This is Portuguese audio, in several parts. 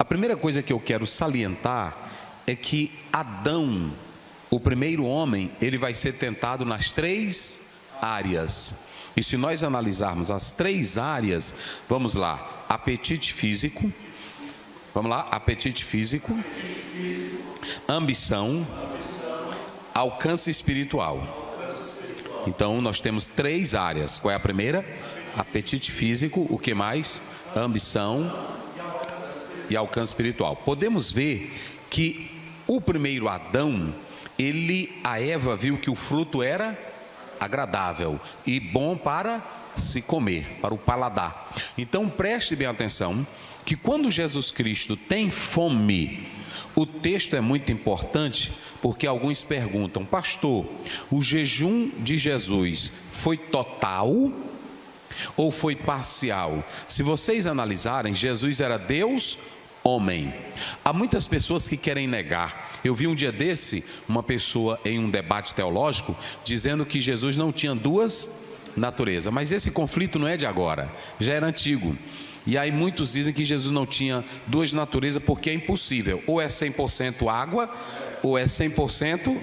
primeira coisa que eu quero salientar é que Adão, o primeiro homem, ele vai ser tentado nas 3 áreas. E se nós analisarmos as 3 áreas, vamos lá, apetite físico, ambição, alcance espiritual. Então nós temos 3 áreas. Qual é a primeira? Apetite físico, o que mais? Ambição e alcance espiritual. Podemos ver que o primeiro Adão, a Eva viu que o fruto era agradável e bom para se comer, para o paladar. Então preste bem atenção que quando Jesus Cristo tem fome, o texto é muito importante, porque alguns perguntam: pastor, o jejum de Jesus foi total ou foi parcial? Se vocês analisarem, Jesus era Deus, homem. Há muitas pessoas que querem negar. Eu vi um dia desse uma pessoa em um debate teológico dizendo que Jesus não tinha 2 naturezas, mas esse conflito não é de agora, já era antigo. E aí muitos dizem que Jesus não tinha 2 naturezas porque é impossível, ou é 100% água ou é 100%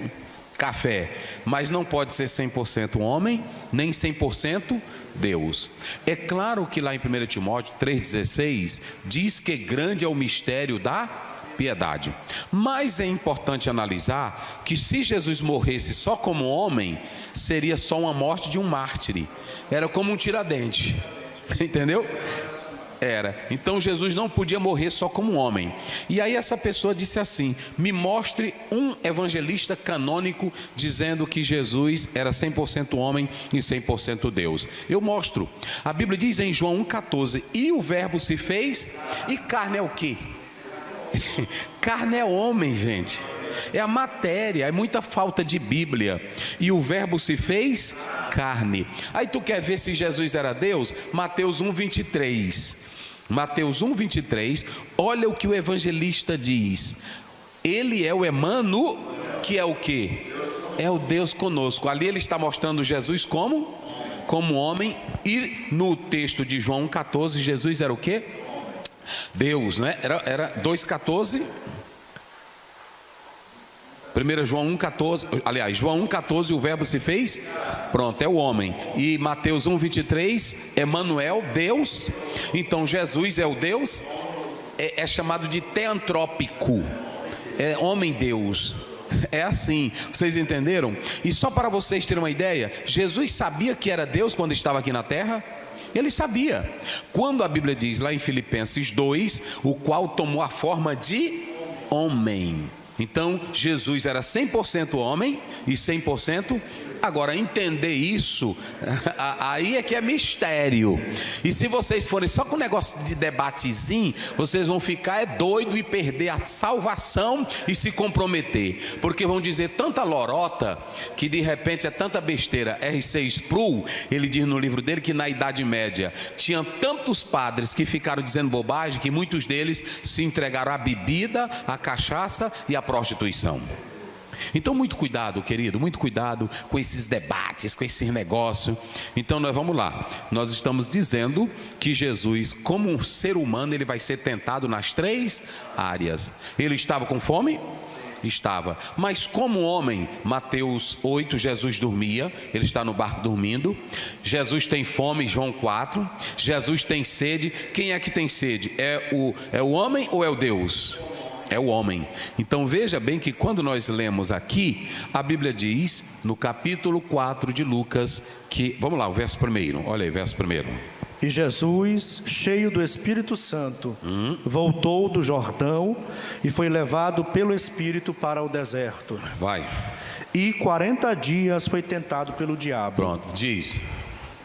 café, mas não pode ser 100% homem nem 100% Deus. É claro que lá em 1 Timóteo 3,16 diz que grande é o mistério da piedade, mas é importante analisar que se Jesus morresse só como homem, seria só uma morte de um mártir, era como um tiradentes, entendeu? Era. Então Jesus não podia morrer só como homem. E aí essa pessoa disse assim: me mostre um evangelista canônico dizendo que Jesus era 100% homem e 100% Deus. Eu mostro. A Bíblia diz em João 1,14: e o verbo se fez, e carne é o quê? Carne é homem, gente. É a matéria, é muita falta de Bíblia. E o verbo se fez carne. Aí tu quer ver se Jesus era Deus? Mateus 1,23. Mateus 1,23, olha o que o evangelista diz. Ele é o Emmanuel, que é o quê? É o Deus conosco. Ali ele está mostrando Jesus como homem. E no texto de João 1,14, Jesus era o quê? Deus, né? Era 2,14. 1 João 1,14, aliás, João 1,14, o verbo se fez, pronto, é o homem. E Mateus 1,23, Emmanuel, Deus. Então Jesus é o Deus, é chamado de teantrópico, é homem-deus. É assim, vocês entenderam? E só para vocês terem uma ideia, Jesus sabia que era Deus quando estava aqui na terra? Ele sabia. Quando a Bíblia diz lá em Filipenses 2, o qual tomou a forma de homem. Então Jesus era 100% homem e 100%. Agora entender isso, aí é que é mistério. E se vocês forem só com um negócio de debatezinho, vocês vão ficar doido e perder a salvação e se comprometer, porque vão dizer tanta lorota que de repente é tanta besteira. R.C. Sproul, ele diz no livro dele que na Idade Média tinha tantos padres que ficaram dizendo bobagem que muitos deles se entregaram à bebida, à cachaça e à prostituição. Então muito cuidado, querido, muito cuidado com esses debates, com esses negócios. Então nós vamos lá, nós estamos dizendo que Jesus, como um ser humano, ele vai ser tentado nas 3 áreas. Ele estava com fome? Estava. Mas como homem, Mateus 8, Jesus dormia, ele está no barco dormindo. Jesus tem fome, João 4. Jesus tem sede. Quem é que tem sede? É o homem ou é o Deus? É o homem. Então veja bem que quando nós lemos aqui, a Bíblia diz no capítulo 4 de Lucas que, vamos lá, o verso 1, olha aí, verso 1. E Jesus, cheio do Espírito Santo, voltou do Jordão e foi levado pelo Espírito para o deserto. Vai. E 40 dias foi tentado pelo diabo. Pronto, diz.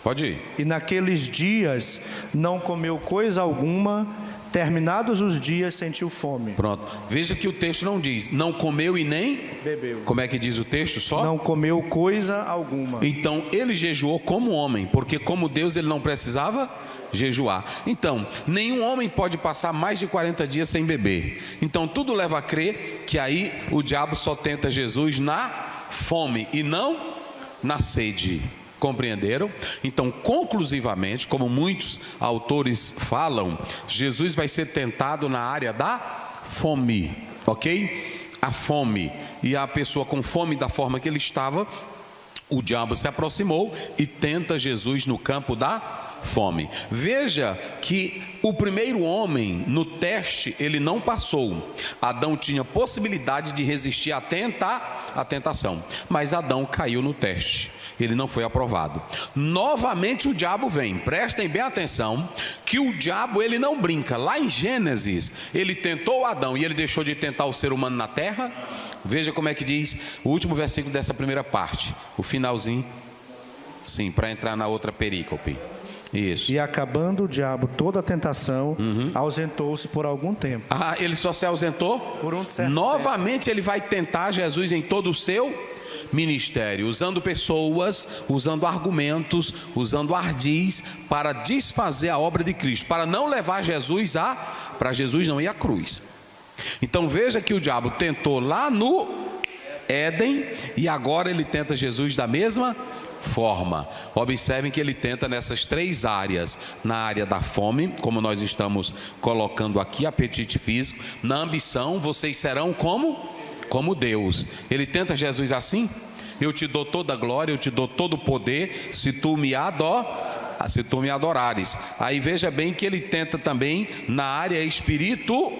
Pode ir. E naqueles dias não comeu coisa alguma. Terminados os dias, sentiu fome. Pronto. Veja que o texto não diz, não comeu e nem bebeu. Como é que diz o texto só? Não comeu coisa alguma. Então, ele jejuou como homem, porque como Deus ele não precisava jejuar. Então, nenhum homem pode passar mais de 40 dias sem beber. Então, tudo leva a crer que aí o diabo só tenta Jesus na fome e não na sede. Compreenderam? Então, conclusivamente, como muitos autores falam, Jesus vai ser tentado na área da fome, ok? A fome. E a pessoa com fome da forma que ele estava, o diabo se aproximou e tenta Jesus no campo da fome. Veja que o primeiro homem no teste, ele não passou. Adão tinha possibilidade de resistir à tentação, mas Adão caiu no teste. Ele não foi aprovado. Novamente o diabo vem. Prestem bem atenção que o diabo, ele não brinca. Lá em Gênesis, ele tentou Adão e ele deixou de tentar o ser humano na terra. Veja como é que diz o último versículo dessa primeira parte, o finalzinho. Sim, para entrar na outra perícope. Isso. E acabando o diabo toda a tentação, ausentou-se por algum tempo. Ah, ele só se ausentou? Por um certo Novamente ele vai tentar Jesus em todo o seu ministério, usando pessoas, usando argumentos, usando ardis para desfazer a obra de Cristo, para não levar Jesus para Jesus não ir à cruz. Então veja que o diabo tentou lá no Éden e agora ele tenta Jesus da mesma forma. Observem que ele tenta nessas três áreas: na área da fome, como nós estamos colocando aqui, apetite físico; na ambição, vocês serão como Deus. Ele tenta Jesus assim: eu te dou toda a glória, eu te dou todo o poder, se tu me adorares. Aí veja bem que ele tenta também na área espiritual.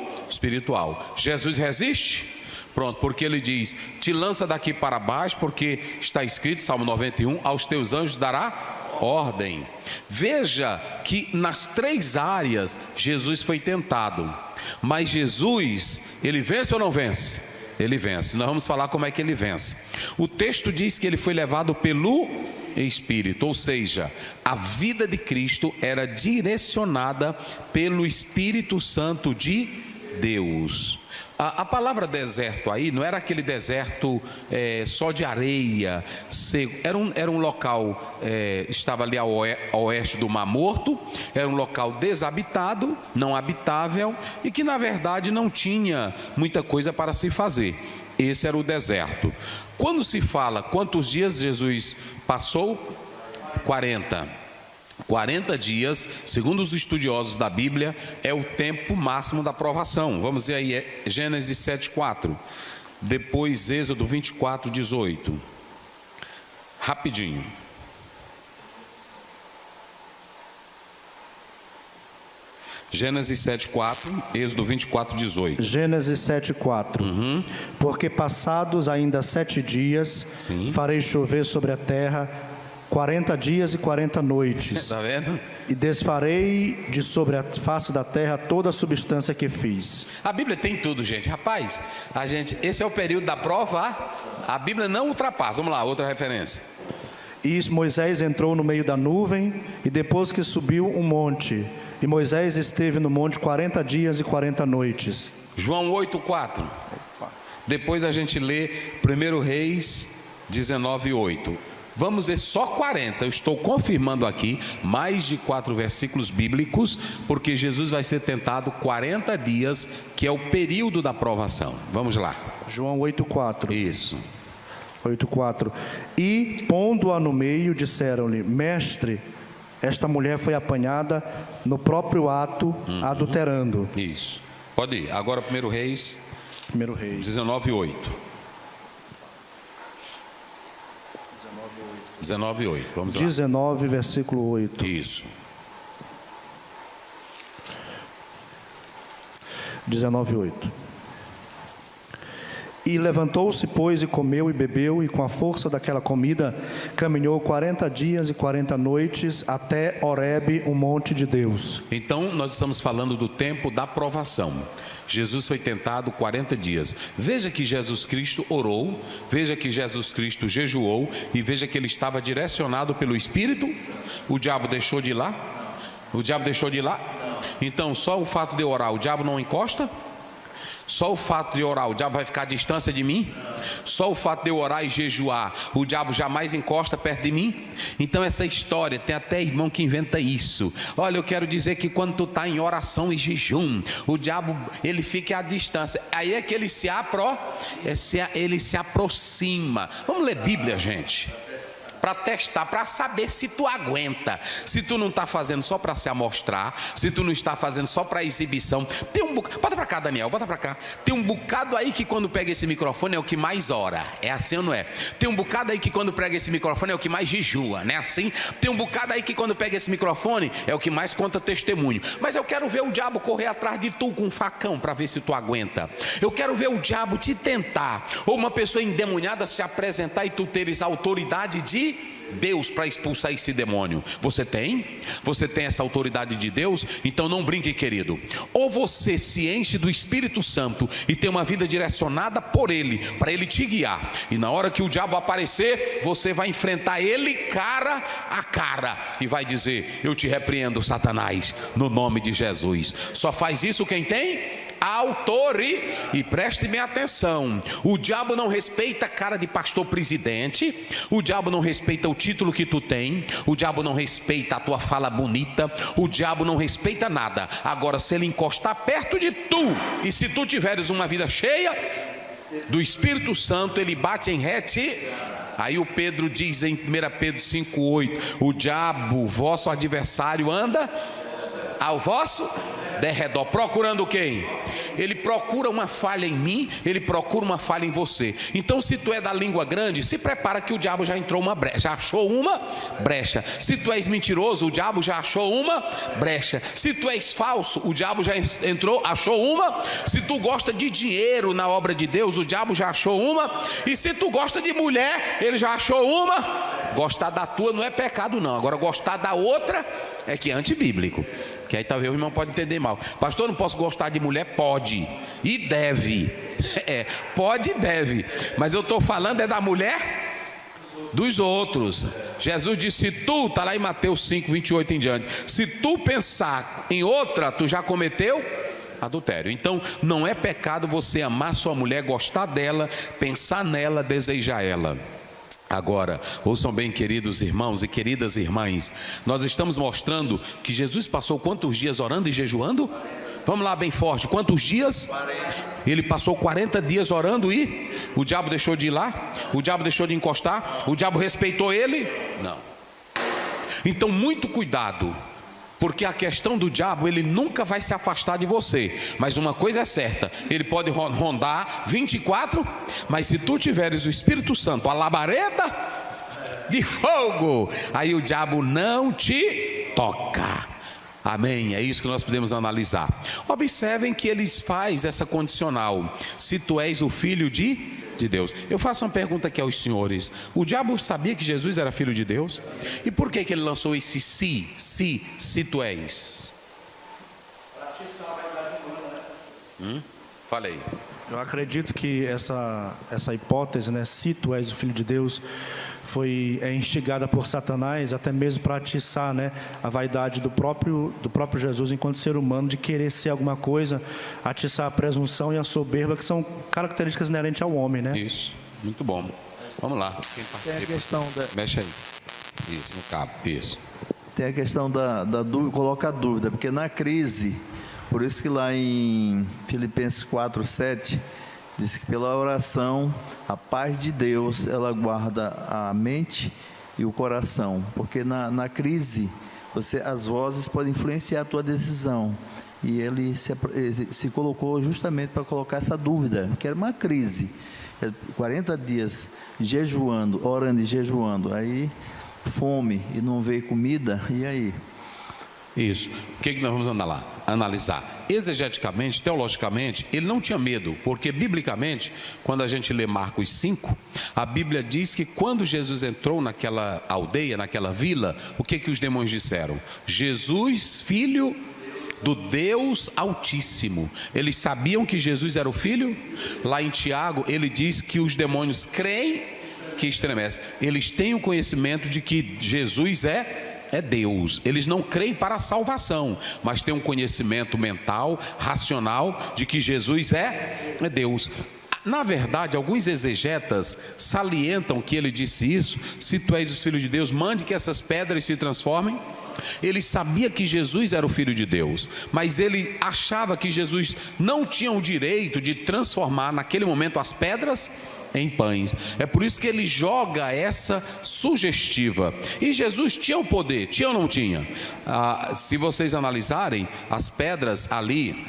Jesus resiste? Pronto, porque ele diz: te lança daqui para baixo, porque está escrito, Salmo 91, aos teus anjos dará ordem. Veja que nas três áreas Jesus foi tentado, mas Jesus, ele vence ou não vence? Ele vence. Nós vamos falar como é que ele vence. O texto diz que ele foi levado pelo Espírito, ou seja, a vida de Cristo era direcionada pelo Espírito Santo de Deus. A palavra deserto aí não era aquele deserto só de areia, seco. Era um local, estava ali ao oeste do Mar Morto, era um local desabitado, não habitável, e que na verdade não tinha muita coisa para se fazer. Esse era o deserto. Quando se fala quantos dias Jesus passou? 40 dias, segundo os estudiosos da Bíblia, é o tempo máximo da provação. Vamos ver aí, Gênesis 7:4, depois Êxodo 24:18. Rapidinho. Gênesis 7:4, Êxodo 24:18. Gênesis 7:4. Porque passados ainda 7 dias, farei chover sobre a terra 40 dias e 40 noites. Está vendo? E desfarei de sobre a face da terra toda a substância que fiz. A Bíblia tem tudo, gente. Rapaz, esse é o período da prova. A Bíblia não ultrapassa. Vamos lá, outra referência. E Moisés entrou no meio da nuvem, e depois que subiu um monte, e Moisés esteve no monte 40 dias e 40 noites. João 8:4. Depois a gente lê 1 Reis 19:8. Vamos ver só 40, eu estou confirmando aqui, mais de 4 versículos bíblicos, porque Jesus vai ser tentado 40 dias, que é o período da provação. Vamos lá. João 8:4. Isso. 8:4. E, pondo-a no meio, disseram-lhe: Mestre, esta mulher foi apanhada no próprio ato, adulterando. Isso. Pode ir. Agora 1 Reis 19:8. 19:8. Vamos lá. 19, versículo 8. Isso. 19:8. E levantou-se, pois, e comeu e bebeu, e com a força daquela comida caminhou 40 dias e 40 noites até Horebe, o monte de Deus. Então nós estamos falando do tempo da provação. Jesus foi tentado 40 dias. Veja que Jesus Cristo orou, veja que Jesus Cristo jejuou, e veja que ele estava direcionado pelo Espírito. O diabo deixou de ir lá? O diabo deixou de ir lá? Então só o fato de eu orar, o diabo não encosta? Só o fato de orar, o diabo vai ficar à distância de mim? Só o fato de eu orar e jejuar, o diabo jamais encosta perto de mim? Então essa história, tem até irmão que inventa isso. Olha, eu quero dizer que quando tu está em oração e jejum, o diabo, ele fica à distância. Aí é que ele se aproxima. Vamos ler Bíblia, gente. para testar, para saber se tu aguenta, se tu não está fazendo só para se amostrar, se tu não está fazendo só para exibição. Tem um bocado, bota para cá, Daniel, bota para cá. Tem um bocado aí que quando pega esse microfone é o que mais ora, é assim ou não é? Tem um bocado aí que quando pega esse microfone é o que mais jejua, não é assim? Tem um bocado aí que quando pega esse microfone é o que mais conta testemunho. Mas eu quero ver o diabo correr atrás de tu com um facão para ver se tu aguenta. Eu quero ver o diabo te tentar, ou uma pessoa endemoniada se apresentar e tu teres autoridade de Deus para expulsar esse demônio. Você tem? Você tem essa autoridade de Deus? Então não brinque, querido. Ou você se enche do Espírito Santo e tem uma vida direcionada por Ele, para Ele te guiar, e na hora que o diabo aparecer, você vai enfrentar ele cara a cara e vai dizer: eu te repreendo, Satanás, no nome de Jesus. Só faz isso quem tem autoridade. E preste bem atenção, o diabo não respeita a cara de pastor presidente, o diabo não respeita o título que tu tem, o diabo não respeita a tua fala bonita, o diabo não respeita nada. Agora, se ele encostar perto de tu, e se tu tiveres uma vida cheia do Espírito Santo, ele bate em rete. Aí o Pedro diz em 1 Pedro 5,8: o diabo, vosso adversário, anda ao vosso derredor, procurando quem? Ele procura uma falha em mim, ele procura uma falha em você. Então, se tu é da língua grande, se prepara que o diabo já entrou uma brecha, já achou uma brecha. Se tu és mentiroso, o diabo já achou uma brecha. Se tu és falso, o diabo já achou uma. Se tu gosta de dinheiro na obra de Deus, o diabo já achou uma. E se tu gosta de mulher, ele já achou uma. Gostar da tua não é pecado não, agora gostar da outra é que é antibíblico. Que aí talvez o irmão pode entender mal. Pastor, não posso gostar de mulher? Pode e deve. Pode e deve. Mas eu estou falando é da mulher dos outros. Jesus disse: se tu, está lá em Mateus 5, 28 em diante, se tu pensar em outra, tu já cometeu adultério. Então não é pecado você amar sua mulher, gostar dela, pensar nela, desejar ela. Agora, ouçam bem, queridos irmãos e queridas irmãs, nós estamos mostrando que Jesus passou quantos dias orando e jejuando? Vamos lá bem forte, quantos dias? 40. Ele passou 40 dias orando e o diabo deixou de ir lá? O diabo deixou de encostar? O diabo respeitou ele? Não. Então muito cuidado, porque a questão do diabo, ele nunca vai se afastar de você. Mas uma coisa é certa, ele pode rondar 24, mas se tu tiveres o Espírito Santo, a labareda de fogo, aí o diabo não te toca. Amém? É isso que nós podemos analisar. Observem que ele faz essa condicional: se tu és o filho de Deus. Eu faço uma pergunta aqui aos senhores: o diabo sabia que Jesus era filho de Deus? E por que ele lançou esse se tu és? Falei. Eu acredito que essa hipótese, né, se tu és o filho de Deus, é instigada por Satanás, até mesmo para atiçar, né, a vaidade do próprio Jesus enquanto ser humano, de querer ser alguma coisa, atiçar a presunção e a soberba, que são características inerentes ao homem, né? Isso, muito bom. Vamos lá. Quem tem a questão da... Mexe aí. Isso, no cabo, isso. Tem a questão da dúvida, coloca a dúvida, porque na crise, por isso que lá em Filipenses 4:7 diz que pela oração a paz de Deus ela guarda a mente e o coração, porque na crise as vozes podem influenciar a tua decisão, e ele se colocou justamente para colocar essa dúvida, que era uma crise, 40 dias jejuando, orando e jejuando, aí fome e não veio comida, e aí? Isso. O que nós vamos analisar? Exegeticamente, teologicamente, ele não tinha medo, porque biblicamente, quando a gente lê Marcos 5, a Bíblia diz que quando Jesus entrou naquela aldeia, naquela vila, o que os demônios disseram? Jesus, filho do Deus Altíssimo. Eles sabiam que Jesus era o filho? Lá em Tiago, ele diz que os demônios creem que estremece. Eles têm o conhecimento de que Jesus é Deus. Eles não creem para a salvação, mas têm um conhecimento mental, racional, de que Jesus é Deus. Na verdade, alguns exegetas salientam que ele disse isso: se tu és o filho de Deus, mande que essas pedras se transformem. Ele sabia que Jesus era o filho de Deus, mas ele achava que Jesus não tinha o direito de transformar naquele momento as pedras em pães. É por isso que ele joga essa sugestiva. E Jesus tinha o poder, tinha ou não tinha? Se vocês analisarem, as pedras ali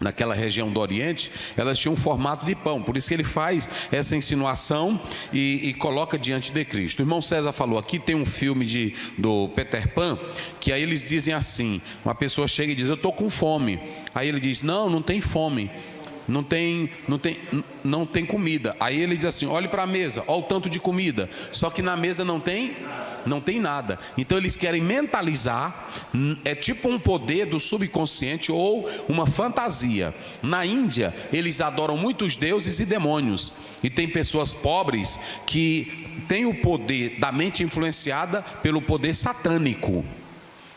naquela região do Oriente, elas tinham um formato de pão. Por isso que ele faz essa insinuação e coloca diante de Cristo. O irmão César falou aqui, tem um filme do Peter Pan, que aí eles dizem assim, uma pessoa chega e diz, eu estou com fome. Aí ele diz, não tem fome. Não tem comida. Aí ele diz assim, olhe para a mesa, olha o tanto de comida. Só que na mesa não tem nada. Então eles querem mentalizar, é tipo um poder do subconsciente ou uma fantasia. Na Índia, eles adoram muitos deuses e demônios. E tem pessoas pobres que têm o poder da mente influenciada pelo poder satânico.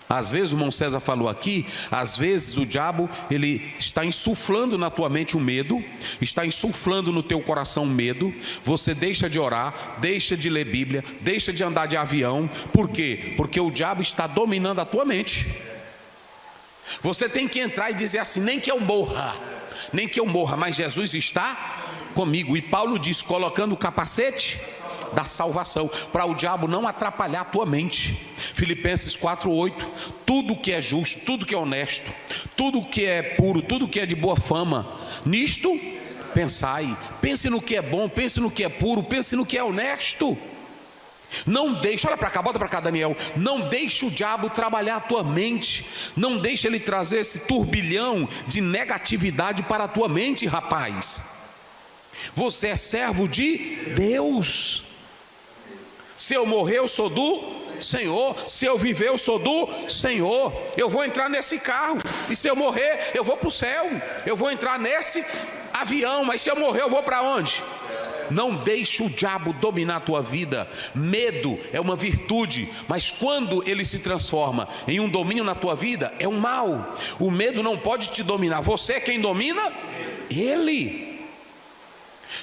Às vezes, o irmão César falou aqui, às vezes o diabo, ele está insuflando na tua mente o medo, está insuflando no teu coração o medo, você deixa de orar, deixa de ler Bíblia, deixa de andar de avião. Por quê? Porque o diabo está dominando a tua mente. Você tem que entrar e dizer assim, nem que eu morra, mas Jesus está comigo. E Paulo diz, colocando o capacete da salvação, para o diabo não atrapalhar a tua mente. Filipenses 4:8, tudo que é justo, tudo que é honesto, tudo que é puro, tudo que é de boa fama, nisto pensai. Pense no que é bom, pense no que é puro, pense no que é honesto. Não deixe, olha para cá, bota para cá, Daniel. Não deixe o diabo trabalhar a tua mente. Não deixe ele trazer esse turbilhão de negatividade para a tua mente, rapaz. Você é servo de Deus. Se eu morrer, eu sou do Senhor. Se eu viver, eu sou do Senhor. Eu vou entrar nesse carro, e se eu morrer, eu vou para o céu. Eu vou entrar nesse avião, mas se eu morrer, eu vou para onde? Não deixe o diabo dominar a tua vida. Medo é uma virtude, mas quando ele se transforma em um domínio na tua vida, é um mal. O medo não pode te dominar. Você é quem domina ele.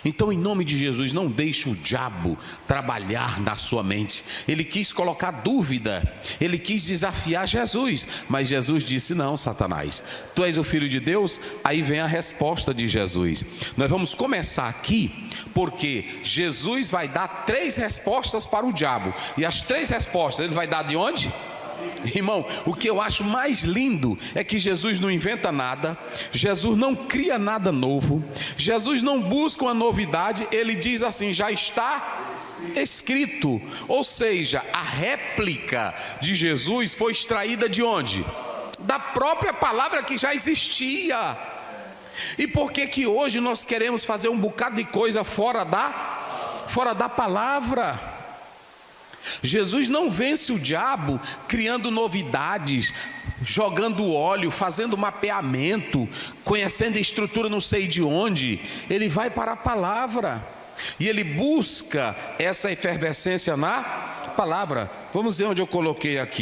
Então, em nome de Jesus, não deixe o diabo trabalhar na sua mente. Ele quis colocar dúvida, ele quis desafiar Jesus, mas Jesus disse, não, Satanás, tu és o Filho de Deus. Aí vem a resposta de Jesus. Nós vamos começar aqui, porque Jesus vai dar 3 respostas para o diabo, e as 3 respostas ele vai dar de onde? Irmão, o que eu acho mais lindo é que Jesus não inventa nada, Jesus não cria nada novo, Jesus não busca uma novidade. Ele diz assim, já está escrito. Ou seja, a réplica de Jesus foi extraída de onde? Da própria palavra que já existia. E por que hoje nós queremos fazer um bocado de coisa fora da palavra? Jesus não vence o diabo criando novidades, jogando óleo, fazendo mapeamento, conhecendo a estrutura não sei de onde. Ele vai para a palavra e ele busca essa efervescência na palavra. Vamos ver onde eu coloquei aqui.